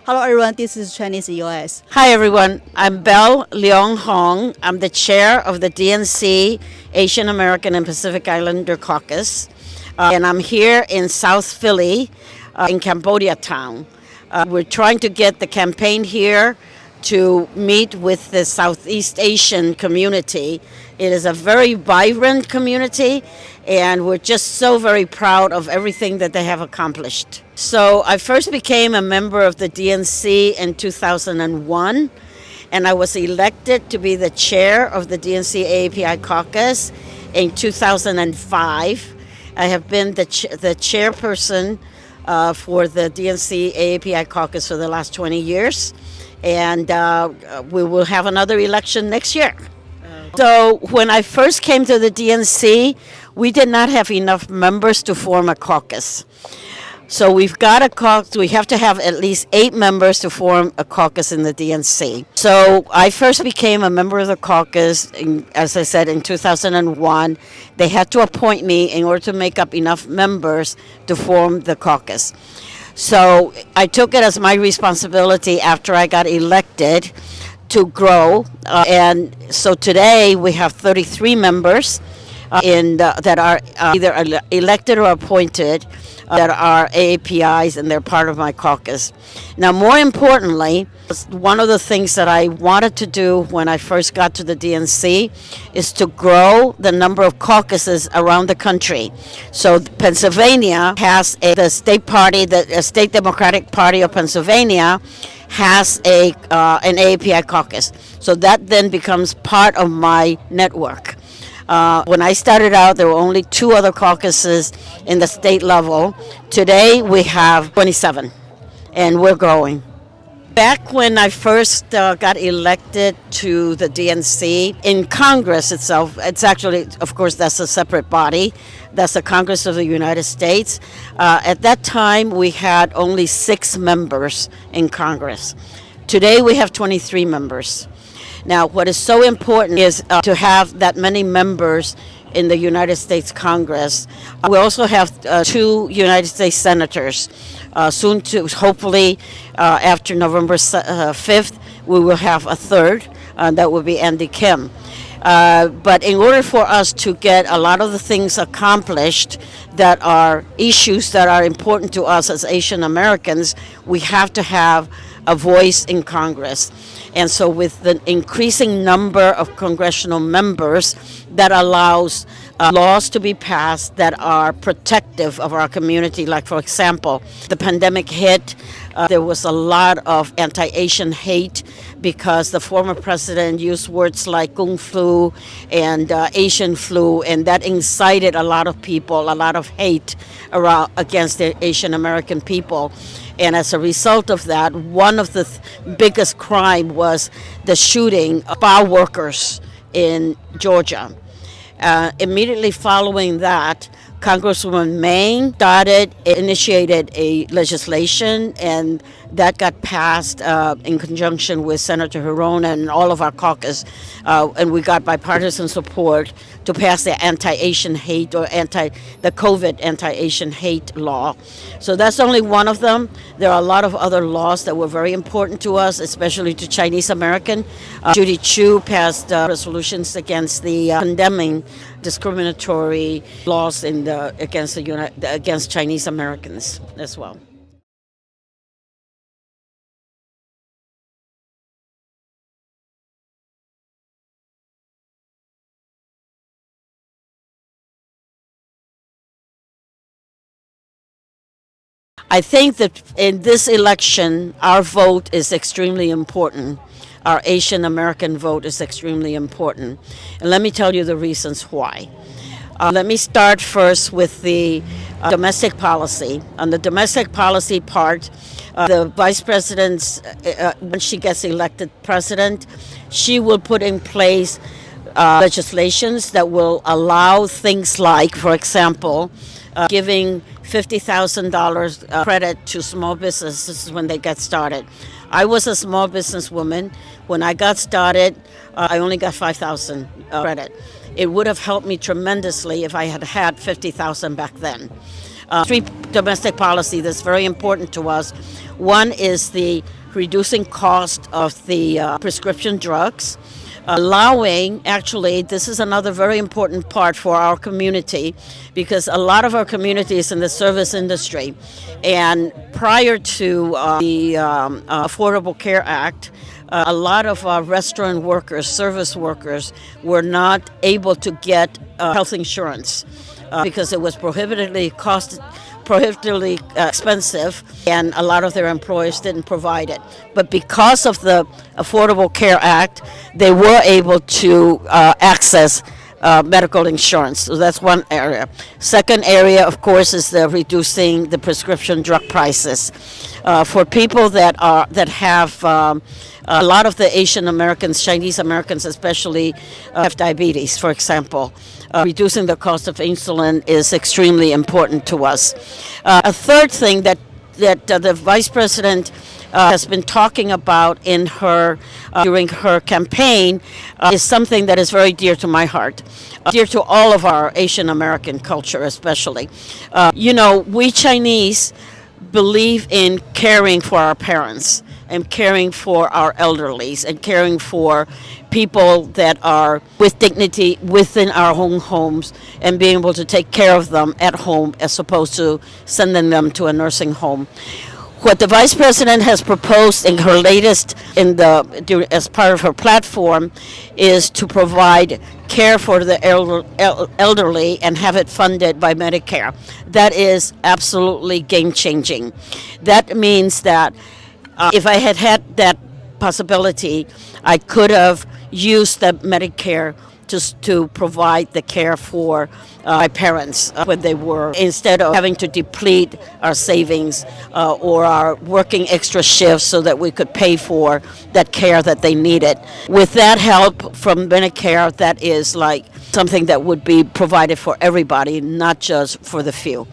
Hello everyone, this is Chinese US. Hi everyone, I'm Bel Leong-Hong. I'm the chair of the DNC Asian American and Pacific Islander Caucus. And I'm here in South Philly in Cambodia town. We're trying to get the campaign here to meet with the Southeast Asian community. It is a very vibrant community, and we're just so very proud of everything that they have accomplished. So I first became a member of the DNC in 2001, and I was elected to be the chair of the DNC AAPI Caucus in 2005. I have been the chairperson for the DNC AAPI Caucus for the last 20 years, and we will have another election next year. So when I first came to the DNC, we did not have enough members to form a caucus. So we've got a caucus. We have to have at least 8 members to form a caucus in the DNC. So I first became a member of the caucus, as I said, in 2001. They had to appoint me in order to make up enough members to form the caucus. So I took it as my responsibility after I got elected to grow. And so today we have 33 members that are either elected or appointed that are AAPIs, and they're part of my caucus. Now, more importantly, one of the things that I wanted to do when I first got to the DNC is to grow the number of caucuses around the country. So Pennsylvania has the state party, the State Democratic Party of Pennsylvania has an AAPI caucus. So that then becomes part of my network. When I started out, there were only 2 other caucuses in the state level. Today, we have 27, and we're growing. Back when I first got elected to the DNC, in Congress itself, it's actually, of course, that's a separate body. That's the Congress of the United States. At that time, we had only 6 members in Congress. Today, we have 23 members. Now, what is so important is to have that many members in the United States Congress. We also have 2 United States senators. Soon to, hopefully, after November 5th, we will have a 3rd. That will be Andy Kim. But in order for us to get a lot of the things accomplished that are issues that are important to us as Asian Americans, we have to have a voice in Congress. And so with the increasing number of congressional members, that allows laws to be passed that are protective of our community. Like, for example, the pandemic hit, there was a lot of anti-Asian hate because the former president used words like Kung flu and Asian flu, and that incited a lot of people, a lot of hate against the Asian American people. And as a result of that, one of the biggest crime was the shooting of bar workers in Georgia. Immediately following that, Congresswoman Maine initiated a legislation, and that got passed in conjunction with Senator Hiron and all of our caucus, and we got bipartisan support to pass the anti-Asian hate or the COVID anti-Asian hate law. So that's only one of them. There are a lot of other laws that were very important to us, especially to Chinese American. Judy Chu passed resolutions against the condemning discriminatory laws against Chinese Americans as well. I think that in this election, our vote is extremely important. Our Asian American vote is extremely important. And let me tell you the reasons why. Let me start first with the domestic policy. On the domestic policy part, the vice president, when she gets elected president, she will put in place legislations that will allow things like, for example, giving $50,000 credit to small businesses when they get started. I was a small businesswoman. When I got started, I only got $5,000 credit. It would have helped me tremendously if I had had $50,000 back then. Three domestic policy that's very important to us. One is the reducing cost of the prescription drugs, allowing, actually, this is another very important part for our community, because a lot of our community is in the service industry. And prior to the Affordable Care Act, a lot of restaurant workers, service workers, were not able to get health insurance because it was prohibitively expensive, and a lot of their employers didn't provide it. But because of the Affordable Care Act, they were able to access medical insurance. So that's one area. Second area, of course, is the reducing the prescription drug prices. For people that have a lot of the Asian Americans, Chinese Americans especially, have diabetes, for example. Reducing the cost of insulin is extremely important to us. A third thing that the Vice President has been talking about in her during her campaign is something that is very dear to my heart, dear to all of our Asian American culture especially. We Chinese believe in caring for our parents and caring for our elderlies and caring for people that are with dignity within our own homes and being able to take care of them at home as opposed to sending them to a nursing home. What the Vice President has proposed in her latest, as part of her platform, is to provide care for the elderly and have it funded by Medicare. That is absolutely game-changing. That means that if I had that possibility, I could have used the Medicare to provide the care for my parents when they were, instead of having to deplete our savings or our working extra shifts so that we could pay for that care that they needed. With that help from Medicare, that is like something that would be provided for everybody, not just for the few.